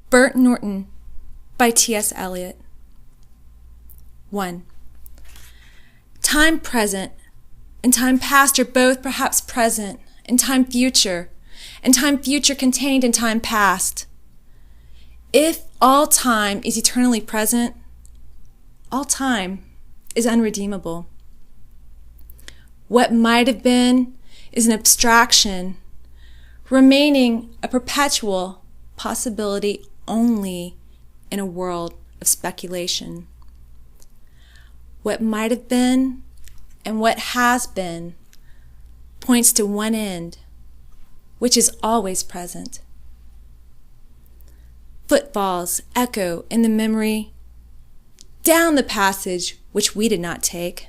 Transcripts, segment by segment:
Burnt Norton by T.S. Eliot. 1. Time present and time past are both perhaps present, and time future contained in time past. If all time is eternally present, all time is unredeemable. What might have been is an abstraction, remaining a perpetual possibility only in a world of speculation. What might have been and what has been points to one end, which is always present. Footfalls echo in the memory, down the passage which we did not take,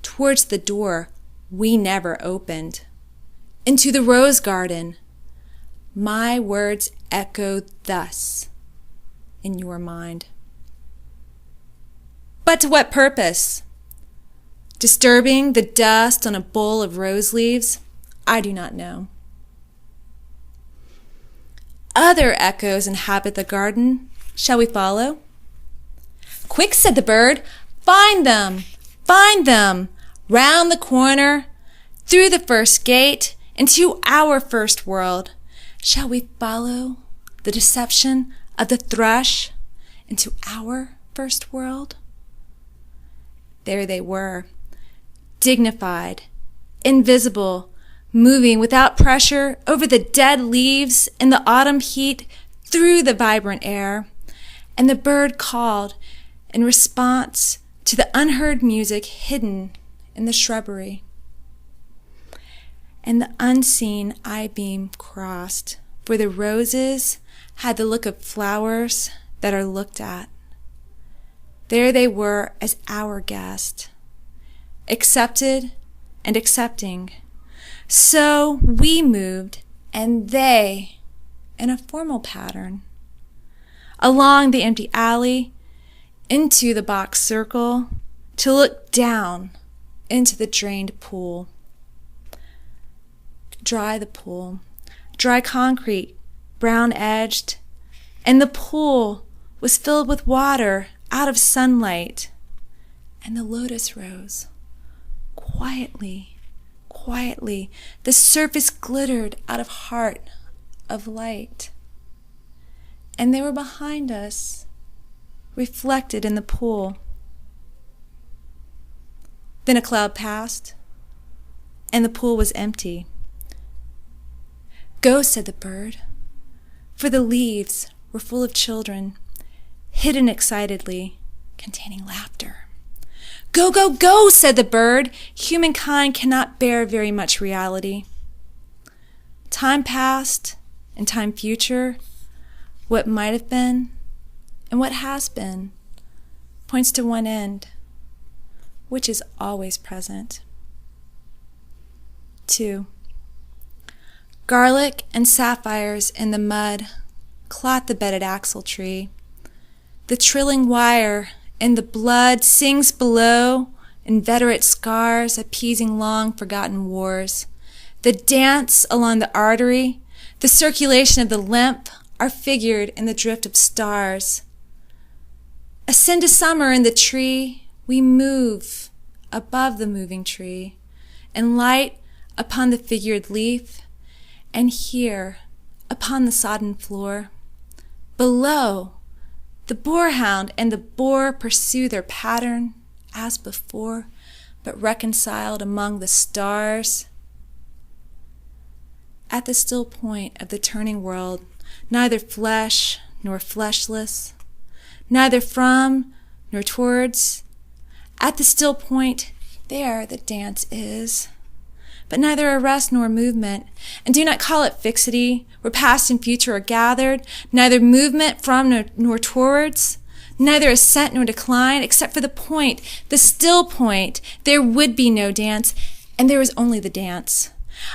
towards the door we never opened, into the rose garden. My words echo thus in your mind. But to what purpose? Disturbing the dust on a bowl of rose leaves? I do not know. Other echoes inhabit the garden. Shall we follow? Quick, said the bird. Find them, round the corner, through the first gate, into our first world. Shall we follow the deception of the thrush into our first world? There they were, dignified, invisible, moving without pressure over the dead leaves in the autumn heat through the vibrant air, and the bird called in response to the unheard music hidden in the shrubbery. And the unseen eye-beam crossed, for the roses had the look of flowers that are looked at. There they were as our guest, accepted and accepting. So we moved, and they, in a formal pattern, along the empty alley, into the box circle, to look down into the drained pool. Dry the pool, dry concrete, brown-edged, and the pool was filled with water out of sunlight, and the lotus rose. Quietly, the surface glittered out of heart of light, and they were behind us, reflected in the pool. Then a cloud passed, and the pool was empty. Go, said the bird, for the leaves were full of children, hidden excitedly, containing laughter. Go, go, go, said the bird. Humankind cannot bear very much reality. Time past and time future, what might have been and what has been, points to one end, which is always present. 2. Garlic and sapphires in the mud clot the bedded axle tree. The trilling wire in the blood sings below, inveterate scars appeasing long-forgotten wars. The dance along the artery, the circulation of the lymph are figured in the drift of stars. Ascend to summer in the tree, we move above the moving tree, and light upon the figured leaf, and here, upon the sodden floor, below, the boarhound and the boar pursue their pattern as before, but reconciled among the stars. At the still point of the turning world, neither flesh nor fleshless, neither from nor towards, at the still point, there the dance is, but neither arrest nor movement, and do not call it fixity, where past and future are gathered, neither movement from nor towards, neither ascent nor decline, except for the point, the still point. There would be no dance, and there is only the dance.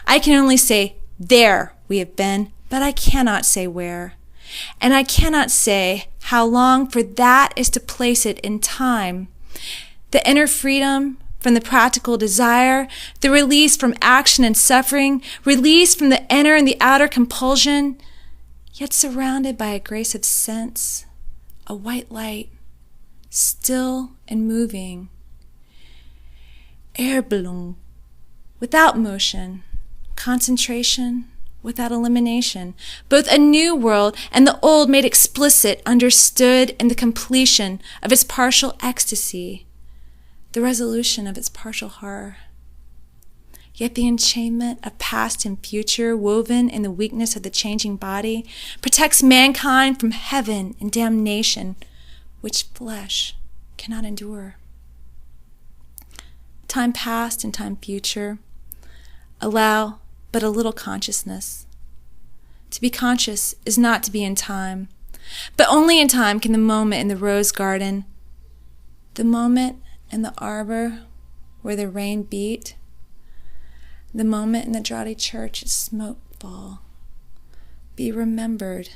I can only say, there we have been, but I cannot say where. And I cannot say how long, for that is to place it in time. The inner freedom from the practical desire, the release from action and suffering, release from the inner and the outer compulsion. yet surrounded by a grace of sense, a white light, still and moving. Erbelung, without motion, concentration, without elimination, both a new world and the old made explicit, understood in the completion of its partial ecstasy, the resolution of its partial horror. Yet the enchainment of past and future, woven in the weakness of the changing body, protects mankind from heaven and damnation, which flesh cannot endure. Time past and time future allow but a little consciousness. To be conscious is not to be in time, but only in time can the moment in the rose garden, the moment in the arbor where the rain beat, the moment in the draughty church at smoke fall, be remembered,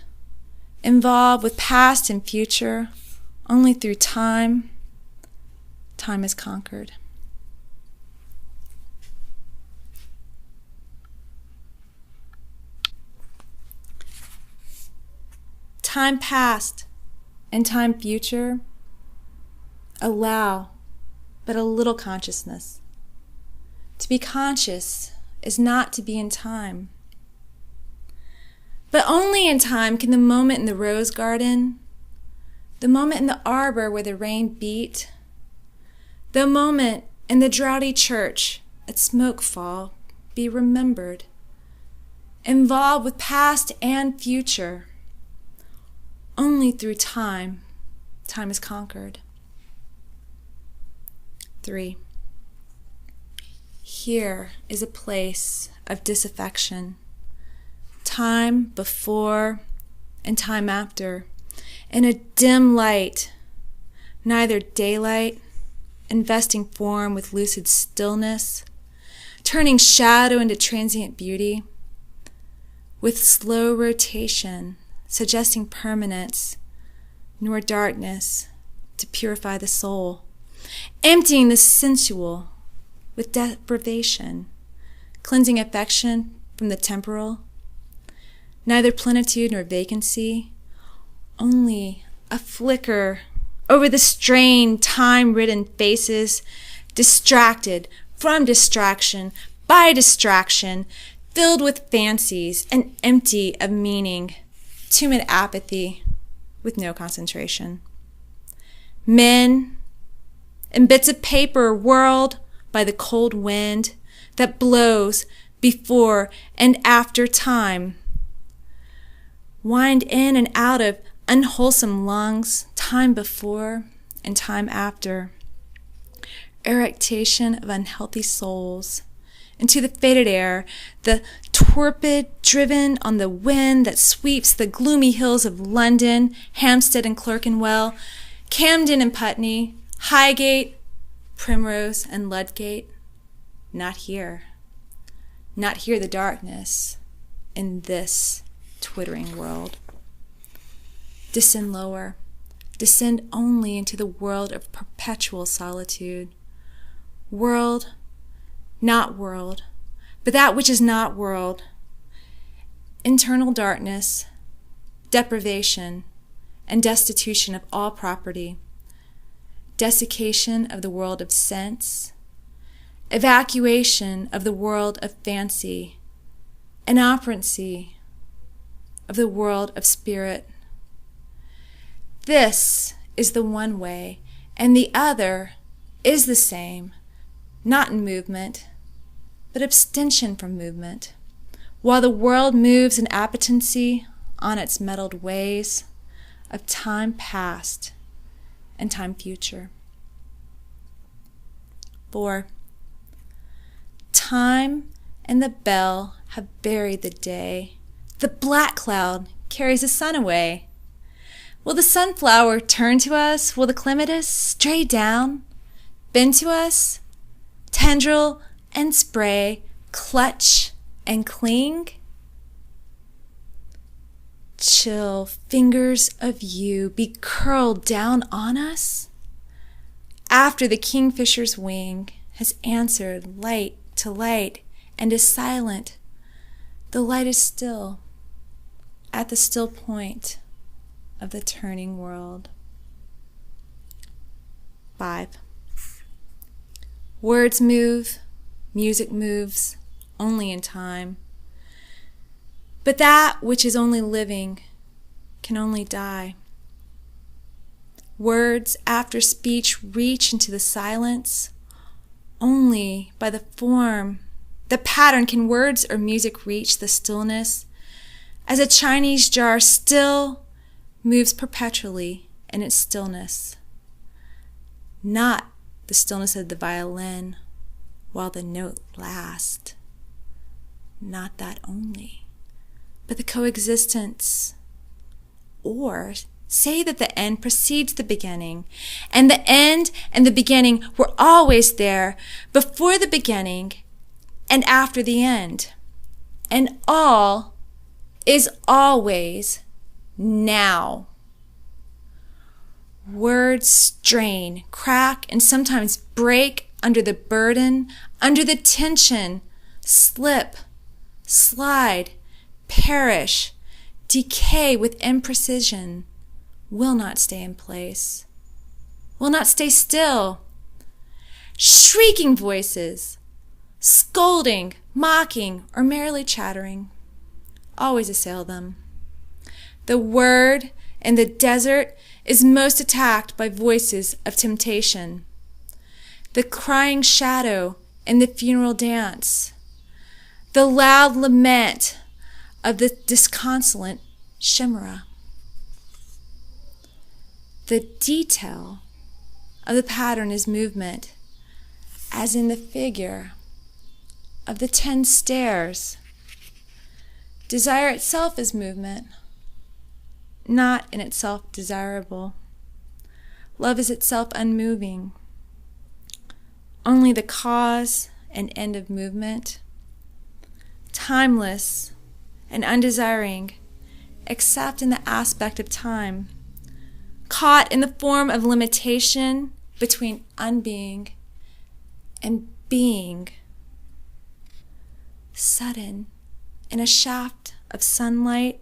involved with past and future, only through time. Time is conquered. Time past and time future allow but a little consciousness. To be conscious is not to be in time. But only in time can the moment in the rose garden, the moment in the arbor where the rain beat, the moment in the draughty church at smoke fall be remembered, involved with past and future. Only through time, time is conquered. 3. Here is a place of disaffection, time before and time after, in a dim light, neither daylight, investing form with lucid stillness, turning shadow into transient beauty, with slow rotation, suggesting permanence, nor darkness to purify the soul, emptying the sensual with deprivation, cleansing affection from the temporal, neither plenitude nor vacancy, only a flicker over the strained, time-ridden faces, distracted from distraction by distraction, filled with fancies and empty of meaning, tumid apathy with no concentration. Men and bits of paper whirled by the cold wind that blows before and after time, wind in and out of unwholesome lungs, time before and time after, eructation of unhealthy souls, into the faded air, the torpid driven on the wind that sweeps the gloomy hills of London, Hampstead and Clerkenwell, Camden and Putney, Highgate, Primrose and Ludgate. Not here. Not here the darkness in this twittering world. Descend lower. Descend only into the world of perpetual solitude. World, not world, but that which is not world. Internal darkness, deprivation, and destitution of all property. Desiccation of the world of sense. Evacuation of the world of fancy. Inoperancy of the world of spirit. This is the one way, and the other is the same, not in movement, but abstention from movement, while the world moves in appetency on its metalled ways of time past and time future. 4. Time and the bell have buried the day. The black cloud carries the sun away. Will the sunflower turn to us? Will the clematis stray down, bend to us? Tendril and spray clutch and cling? Chill fingers of you be curled down on us? After the kingfisher's wing has answered light to light and is silent, the light is still. at the still point of the turning world. 5. Words move, music moves, only in time. But that which is only living can only die. Words after speech reach into the silence. Only by the form, the pattern, can words or music reach the stillness, as a Chinese jar still moves perpetually in its stillness. Not the stillness of the violin while the note lasts. Not that only, but the coexistence. Or say that the end precedes the beginning, and the end and the beginning were always there, before the beginning and after the end. And all is always now. Words strain, crack, and sometimes break under the burden, under the tension, slip, slide, perish, decay with imprecision, will not stay in place, will not stay still. Shrieking voices, scolding, mocking, or merely chattering, always assail them. The word in the desert is most attacked by voices of temptation. The crying shadow in the funeral dance, the loud lament of the disconsolate chimera. The detail of the pattern is movement, as in the figure of the 10 stairs. Desire itself is movement, not in itself desirable. Love is itself unmoving. Only the cause and end of movement, timeless and undesiring, except in the aspect of time, caught in the form of limitation between unbeing and being. Sudden, in a shaft of sunlight,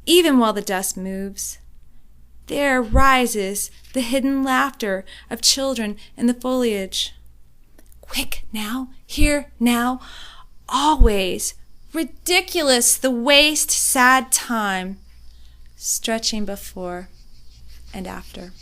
even while the dust moves, there rises the hidden laughter of children in the foliage. Quick now, here now, always, ridiculous the waste, sad time, stretching before and after.